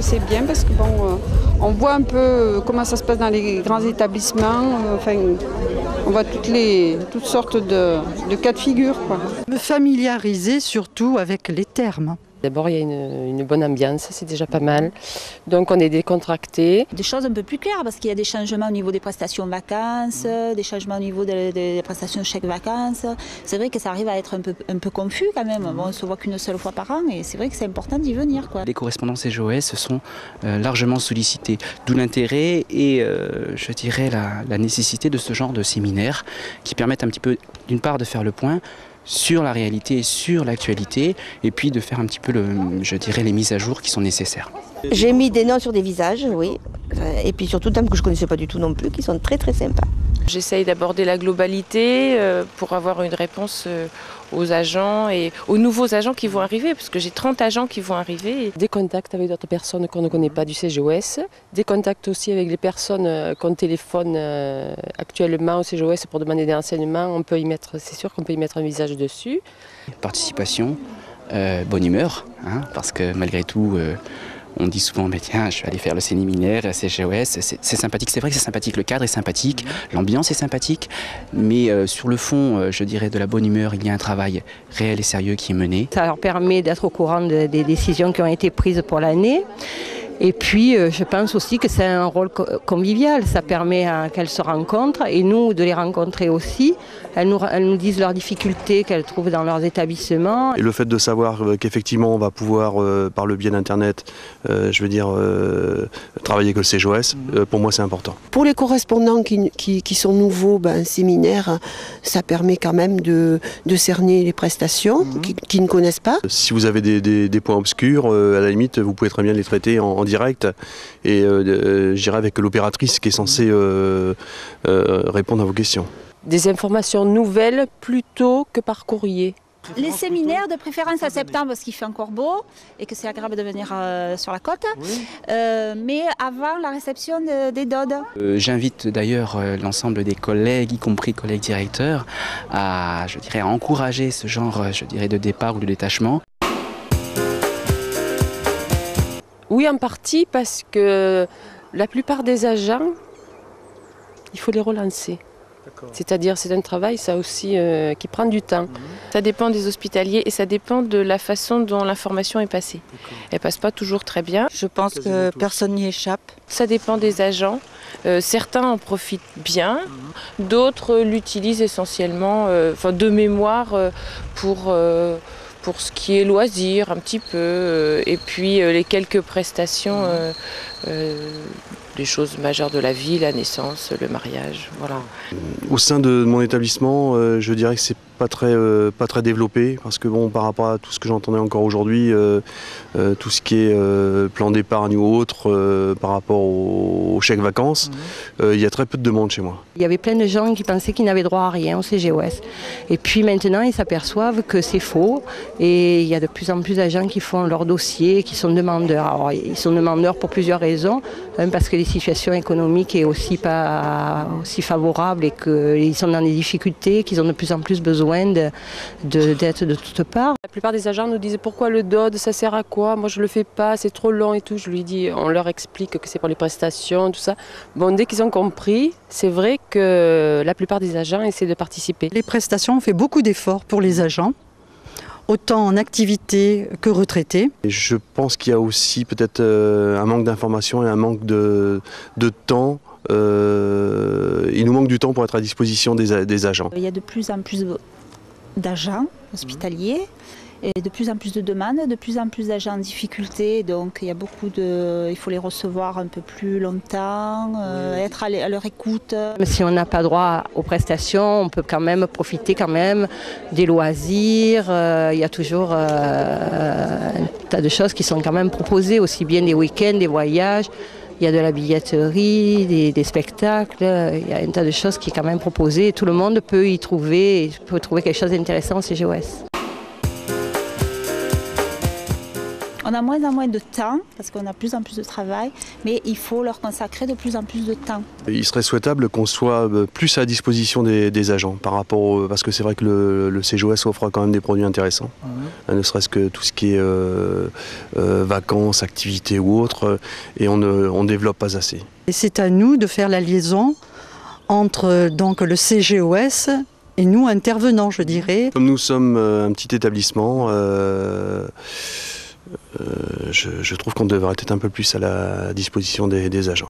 que c'est bien parce que bon, on voit un peu comment ça se passe dans les grands établissements. Enfin, on voit toutes sortes de cas de figure, quoi. Me familiariser surtout avec les termes. D'abord, il y a une bonne ambiance, c'est déjà pas mal. Donc, on est décontracté. Des choses un peu plus claires parce qu'il y a des changements au niveau des prestations vacances, des changements au niveau des prestations chèques vacances. C'est vrai que ça arrive à être un peu confus quand même. Bon, on ne se voit qu'une seule fois par an et c'est vrai que c'est important d'y venir, quoi. Les correspondants CGOS sont largement sollicités. D'où l'intérêt et je dirais la nécessité de ce genre de séminaires qui permettent un petit peu, d'une part, de faire le point sur la réalité, sur l'actualité, et puis de faire un petit peu, je dirais, les mises à jour qui sont nécessaires. J'ai mis des noms sur des visages, oui, et puis surtout des que je ne connaissais pas du tout non plus, qui sont très très sympas. J'essaye d'aborder la globalité pour avoir une réponse aux agents et aux nouveaux agents qui vont arriver, parce que j'ai 30 agents qui vont arriver. Des contacts avec d'autres personnes qu'on ne connaît pas du CGOS, des contacts aussi avec les personnes qu'on téléphone actuellement au CGOS pour demander des renseignements. On peut y mettre, c'est sûr qu'on peut y mettre un visage dessus. Participation, bonne humeur, hein, parce que malgré tout, on dit souvent, mais tiens, je vais aller faire le séminaire, CGOS, c'est sympathique. C'est vrai que c'est sympathique, le cadre est sympathique, l'ambiance est sympathique, mais sur le fond, je dirais, de la bonne humeur, il y a un travail réel et sérieux qui est mené. Ça leur permet d'être au courant des décisions qui ont été prises pour l'année. Et puis, je pense aussi que c'est un rôle convivial. Ça permet qu'elles se rencontrent et nous de les rencontrer aussi. Elles nous disent leurs difficultés qu'elles trouvent dans leurs établissements. Et le fait de savoir qu'effectivement on va pouvoir, par le biais d'Internet, travailler avec le CGOS, pour moi c'est important. Pour les correspondants qui sont nouveaux, un séminaire, ça permet quand même de cerner les prestations qui ne connaissent pas. Si vous avez des points obscurs, à la limite, vous pouvez très bien les traiter en direct et j'irai avec l'opératrice qui est censée répondre à vos questions. Des informations nouvelles plutôt que par courrier. Les séminaires de préférence à septembre parce qu'il fait encore beau et que c'est agréable de venir sur la côte, mais avant la réception des DOD. J'invite d'ailleurs l'ensemble des collègues, y compris collègues directeurs, à encourager ce genre de départ ou de détachement. Oui, en partie parce que la plupart des agents, il faut les relancer. C'est-à-dire c'est un travail ça aussi qui prend du temps. Ça dépend des hospitaliers et ça dépend de la façon dont l'information est passée. Elle passe pas toujours très bien. Je pense que personne n'y échappe. Ça dépend des agents. Certains en profitent bien, d'autres l'utilisent essentiellement de mémoire pour ce qui est loisir un petit peu, et puis les quelques prestations, les choses majeures de la vie, la naissance, le mariage, voilà. Au sein de mon établissement, je dirais que c'est pas très développé, parce que bon, par rapport à tout ce que j'entendais encore aujourd'hui, tout ce qui est plan d'épargne ou autre, par rapport au chèque vacances, il y a très peu de demandes chez moi. Il y avait plein de gens qui pensaient qu'ils n'avaient droit à rien au CGOS. Et puis maintenant, ils s'aperçoivent que c'est faux. Et il y a de plus en plus d'agents qui font leur dossier, qui sont demandeurs. Alors, ils sont demandeurs pour plusieurs raisons. Parce que les situations économiques sont aussi pas aussi favorables et qu'ils sont dans des difficultés, qu'ils ont de plus en plus besoin d'aide de toutes parts. La plupart des agents nous disent pourquoi le DOD, ça sert à quoi? Moi je le fais pas, c'est trop long et tout. Je lui dis, on leur explique que c'est pour les prestations, tout ça. Bon, dès qu'ils ont compris, c'est vrai que la plupart des agents essaient de participer. Les prestations, on fait beaucoup d'efforts pour les agents, autant en activité que retraités. Et je pense qu'il y a aussi peut-être un manque d'information et un manque de temps. Il nous manque du temps pour être à disposition des agents. Il y a de plus en plus d'agents hospitaliers et de plus en plus de demandes, de plus en plus d'agents en difficulté. Donc il faut les recevoir un peu plus longtemps, être à leur écoute. Si on n'a pas droit aux prestations, on peut quand même profiter des loisirs. Il y a toujours un tas de choses qui sont quand même proposées, aussi bien des week-ends, des voyages. Il y a de la billetterie, des spectacles, il y a un tas de choses qui est quand même proposées. Et tout le monde peut y trouver quelque chose d'intéressant au CGOS. On On a moins en moins de temps, parce qu'on a de plus en plus de travail, mais il faut leur consacrer de plus en plus de temps. Il serait souhaitable qu'on soit plus à disposition des agents, parce que c'est vrai que le CGOS offre quand même des produits intéressants, ne serait-ce que tout ce qui est vacances, activités ou autres, et on ne développe pas assez. Et c'est à nous de faire la liaison entre donc, le CGOS et nous intervenants, je dirais. Comme nous sommes un petit établissement, je trouve qu'on devrait être un peu plus à la disposition des agents.